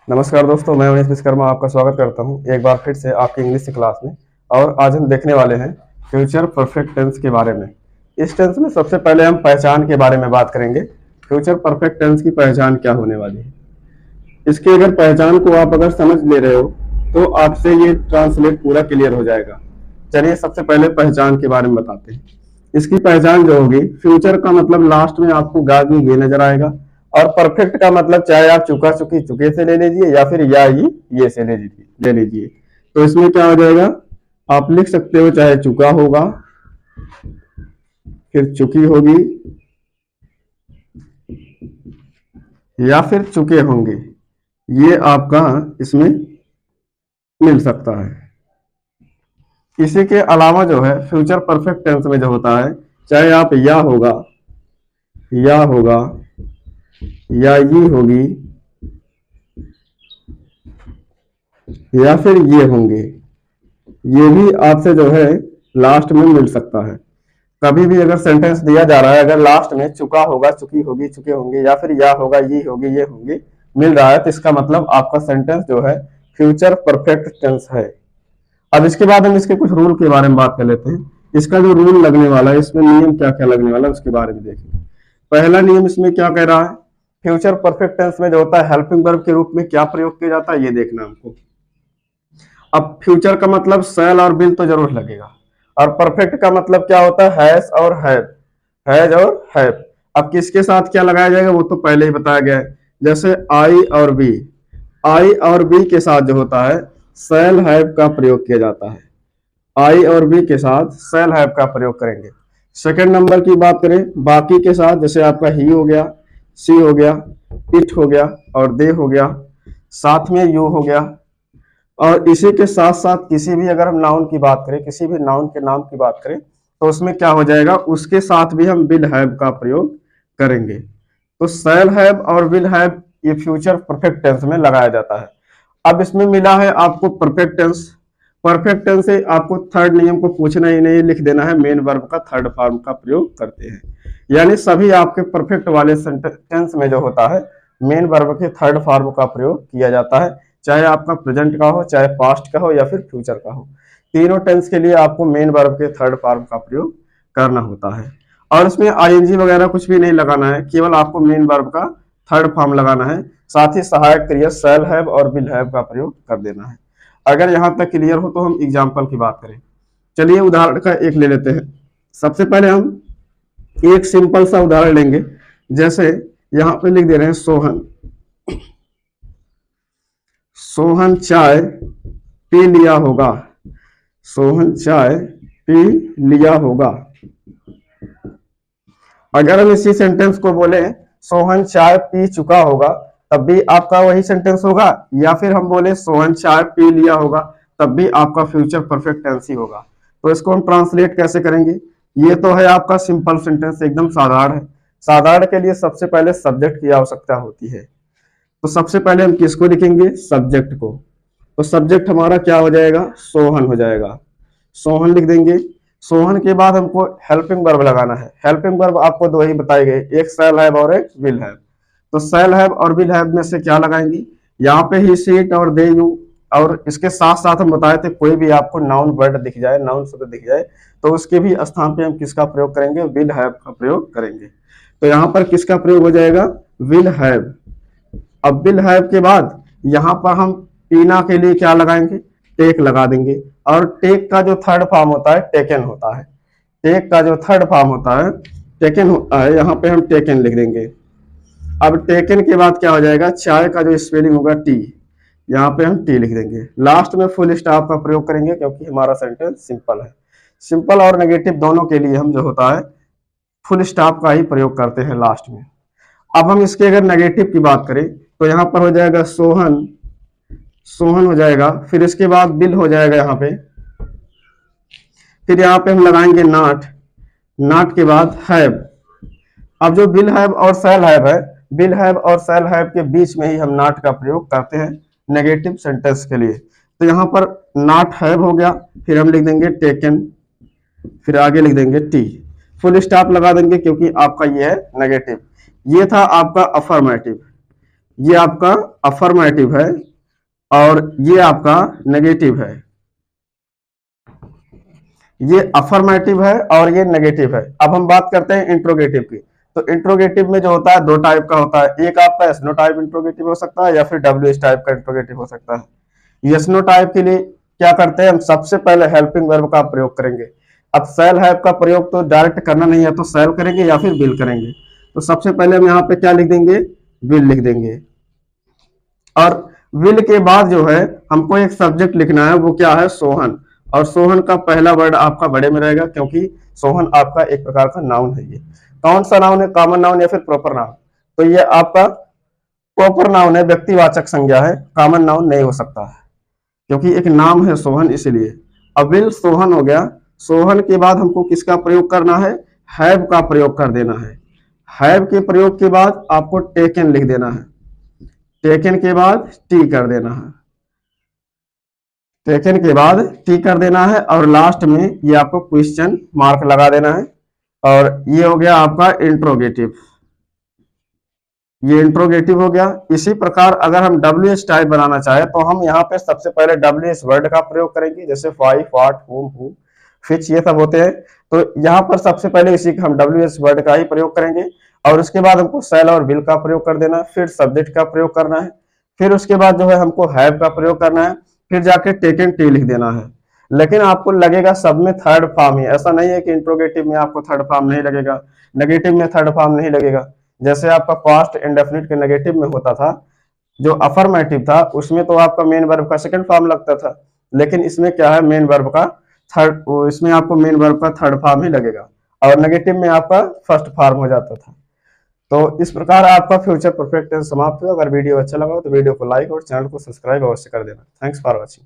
नमस्कार दोस्तों, मैं उमेश विश्वकर्मा आपका स्वागत करता हूं एक बार फिर से आपकी इंग्लिश की क्लास में। और आज हम देखने वाले हैं फ्यूचर परफेक्ट टेंस के बारे में। इस टेंस में सबसे पहले हम पहचान के बारे में बात करेंगे। फ्यूचर परफेक्ट टेंस की पहचान क्या होने वाली है, इसकी अगर पहचान को आप अगर समझ ले रहे हो तो आपसे ये ट्रांसलेट पूरा क्लियर हो जाएगा। चलिए सबसे पहले पहचान के बारे में बताते हैं। इसकी पहचान जो होगी, फ्यूचर का मतलब लास्ट में आपको गा गी ये नजर आएगा, और परफेक्ट का मतलब चाहे आप चुका चुकी चुके से ले लीजिए या फिर या ये से ले लीजिए। तो इसमें क्या हो जाएगा, आप लिख सकते हो चाहे चुका होगा, फिर चुकी होगी, या फिर चुके होंगे। ये आपका इसमें मिल सकता है। इसी के अलावा जो है फ्यूचर परफेक्ट टेंस में जो होता है, चाहे आप या होगा, या होगा, या ये होगी, या फिर ये होंगे, ये भी आपसे जो है लास्ट में मिल सकता है। कभी भी अगर सेंटेंस दिया जा रहा है, अगर लास्ट में चुका होगा, चुकी होगी, चुके होंगे, या फिर या होगा, ये होगी, ये होंगे मिल रहा है, तो इसका मतलब आपका सेंटेंस जो है फ्यूचर परफेक्ट टेंस है। अब इसके बाद हम इसके कुछ रूल के बारे में बात कर लेते हैं। इसका जो रूल लगने वाला है, इसमें नियम क्या क्या लगने वाला है उसके बारे में देखें। पहला नियम इसमें क्या कह रहा है, फ्यूचर परफेक्ट टेंस में जो होता है हेल्पिंग वर्ब के रूप में क्या प्रयोग किया जाता है ये देखना हमको। अब फ्यूचर का मतलब शैल और विल तो जरूर लगेगा, और परफेक्ट का मतलब क्या होता है हैज और हैव, हैज और हैव। अब किसके साथ क्या लगाया जाएगा वो तो पहले ही बताया गया है। जैसे आई और बी, आई और बी के साथ जो होता है शैल हैव का प्रयोग किया जाता है। आई और बी के साथ शैल हैव का प्रयोग करेंगे। सेकंड नंबर की बात करें, बाकी के साथ जैसे आपका ही हो गया, सी हो गया, इट हो गया और दे हो गया, साथ में यू हो गया। और इसी के साथ साथ किसी भी अगर हम नाउन की बात करें, किसी भी नाउन के नाम की बात करें, तो उसमें क्या हो जाएगा, उसके साथ भी हम विल हैव का प्रयोग करेंगे। तो शैल हैव और विल हैव ये फ्यूचर परफेक्ट टेंस में लगाया जाता है। अब इसमें मिला है आपको परफेक्ट टेंस। परफेक्ट टेंस से आपको थर्ड नियम को पूछना ही नहीं, लिख देना है मेन वर्ब का थर्ड फॉर्म का प्रयोग करते हैं। यानी सभी आपके परफेक्ट वाले टेंस में जो होता है मेन वर्ब के थर्ड फॉर्म का प्रयोग किया जाता है, चाहे आपका प्रेजेंट का हो, चाहे पास्ट का हो, या फिर फ्यूचर का हो। तीनों टेंस के लिए आपको मेन वर्ब के थर्ड फॉर्म का प्रयोग करना होता है। और इसमें आईएनजी वगैरह कुछ भी नहीं लगाना है, केवल आपको मेन वर्ब का थर्ड फॉर्म लगाना है। साथ ही सहायक क्रिया शैल हैव और विल हैव का प्रयोग कर देना है। अगर यहां तक क्लियर हो तो हम एग्जाम्पल की बात करें। चलिए उदाहरण का एक ले लेते हैं। सबसे पहले हम एक सिंपल सा उदाहरण लेंगे। जैसे यहां पे लिख दे रहे हैं सोहन, सोहन चाय पी लिया होगा, सोहन चाय पी लिया होगा। अगर हम इसी सेंटेंस को बोले सोहन चाय पी चुका होगा, तब भी आपका वही सेंटेंस होगा, या फिर हम बोले सोहन चाय पी लिया होगा, तब भी आपका फ्यूचर परफेक्ट टेंस ही होगा। तो इसको हम ट्रांसलेट कैसे करेंगे। ये तो है आपका सिंपल सेंटेंस, एकदम साधारण है। साधारण के लिए सबसे पहले सब्जेक्ट की आवश्यकता होती है। तो सबसे पहले हम किसको लिखेंगे, सब्जेक्ट को। तो सब्जेक्ट हमारा क्या हो जाएगा, सोहन हो जाएगा। सोहन लिख देंगे। सोहन के बाद हमको हेल्पिंग वर्ब लगाना है। हेल्पिंग वर्ब आपको दो ही बताए गए, एक शैल हैव और एक विल हैव। तो शैल हैव और विल हैव में से क्या लगाएंगे, यहाँ पे ही सी इट और दे यू, और इसके साथ साथ हम बताए थे कोई भी आपको नाउन वर्ड दिख जाए, नाउन शब्द दिख जाए, तो उसके भी स्थान पे हम किसका प्रयोग करेंगे, विल हैव का प्रयोग करेंगे। तो यहाँ पर किसका प्रयोग हो जाएगा, विल हैव। अब विल हैव के बाद यहाँ पर हम पीना के लिए क्या लगाएंगे, टेक लगा देंगे। और टेक का जो थर्ड फॉर्म होता है टेकन होता है। टेक का जो थर्ड फॉर्म होता है टेकन होता है, यहाँ पे हम टेकन लिख देंगे। अब टेकन के बाद क्या हो जाएगा, चाय का जो स्पेलिंग होगा टी, यहाँ पे हम टी लिख देंगे। लास्ट में फुल स्टॉप का प्रयोग करेंगे क्योंकि हमारा सेंटेंस सिंपल है। सिंपल और नेगेटिव दोनों के लिए हम जो होता है फुल स्टॉप का ही प्रयोग करते हैं लास्ट में। अब हम इसके अगर नेगेटिव की बात करें तो यहाँ पर हो जाएगा सोहन, सोहन हो जाएगा। फिर इसके बाद बिल हो जाएगा यहाँ पे। फिर यहाँ पे हम लगाएंगे नाट, नाट के बाद हैव। अब जो बिल हैव और सेल हैव है, बिल हैव और सेल हैव के बीच में ही हम नाट का प्रयोग करते हैं नेगेटिव सेंटेंस के लिए। तो यहाँ पर नाट हैव हो गया, फिर हम लिख देंगे टेकन, फिर आगे लिख देंगे टी, फुल स्टॉप लगा देंगे क्योंकि आपका ये है नेगेटिव। ये था आपका अफर्मेटिव। ये आपका अफर्मेटिव है और ये आपका नेगेटिव है। ये अफर्मेटिव है और ये नेगेटिव है। अब हम बात करते हैं इंट्रोगेटिव की। तो इंट्रोगेटिव में जो होता है दो टाइप का होता है, एक आपका एसनो टाइप इंट्रोगेटिव हो सकता है या फिर डब्ल्यूएच टाइप का इंट्रोगेटिव हो सकता है। एसनो टाइप के लिए क्या करते हैं हम, सबसे पहले हेल्पिंग वर्ब का प्रयोग करेंगे। अब सेल हैव का प्रयोग तो डायरेक्ट करना नहीं है, तो सेल करेंगे या फिर विल करेंगे। तो सबसे पहले हम यहाँ पे क्या लिख देंगे, विल लिख देंगे। और विल के बाद जो है हमको एक सब्जेक्ट लिखना है, वो क्या है, सोहन। और सोहन का पहला वर्ड आपका बड़े में रहेगा, क्योंकि सोहन आपका एक प्रकार का नाउन है। ये कौन सा नाउन है, कॉमन नाउन या फिर प्रॉपर नाउन? तो ये आपका प्रॉपर नाउन है, व्यक्तिवाचक संज्ञा है, कॉमन नाउन नहीं हो सकता है, क्योंकि एक नाम है सोहन, इसलिए। अब विल सोहन हो गया। सोहन के बाद हमको किसका प्रयोग करना है, हैव का प्रयोग कर देना है। हैव के प्रयोग के बाद आपको टेकन लिख देना है, टेकन के बाद टी कर देना है, टेकन के बाद टी कर देना है, और लास्ट में ये आपको क्वेश्चन मार्क लगा देना है। और ये हो गया आपका इंट्रोगेटिव, ये इंट्रोगेटिव हो गया। इसी प्रकार अगर हम डब्ल्यू एच टाइप बनाना चाहे तो हम यहाँ पे सबसे पहले डब्ल्यू एच वर्ड का प्रयोग करेंगे, जैसे फाइव, व्हाट, हुम, हु, फिच, ये सब होते हैं। तो यहाँ पर सबसे पहले इसी का हम डब्ल्यू एच वर्ड का ही प्रयोग करेंगे, और उसके बाद हमको सेल और विल का प्रयोग कर देना है, फिर सब्जेक्ट का प्रयोग करना है, फिर उसके बाद जो है हमको हैव का प्रयोग करना है, फिर जाके टेकन टी लिख देना है। लेकिन आपको लगेगा सब में थर्ड फॉर्म ही, ऐसा नहीं है कि इंट्रोगेटिव में आपको थर्ड फॉर्म नहीं लगेगा, नेगेटिव में थर्ड फॉर्म नहीं लगेगा। जैसे आपका पास्ट इंडेफिनिट के नेगेटिव में होता था, जो अफर्मेटिव था उसमें तो आपका मेन वर्ब का सेकंड फॉर्म लगता था, लेकिन इसमें क्या है, मेन वर्ब का थर्ड, इसमें आपको मेन वर्ब का थर्ड फॉर्म ही लगेगा, और नेगेटिव में आपका फर्स्ट फॉर्म हो जाता था। तो इस प्रकार आपका फ्यूचर परफेक्ट टेंस समाप्त हुआ। अगर वीडियो अच्छा लगा हो तो वीडियो को लाइक और चैनल को सब्सक्राइब अवश्य कर देना। Thanks for watching.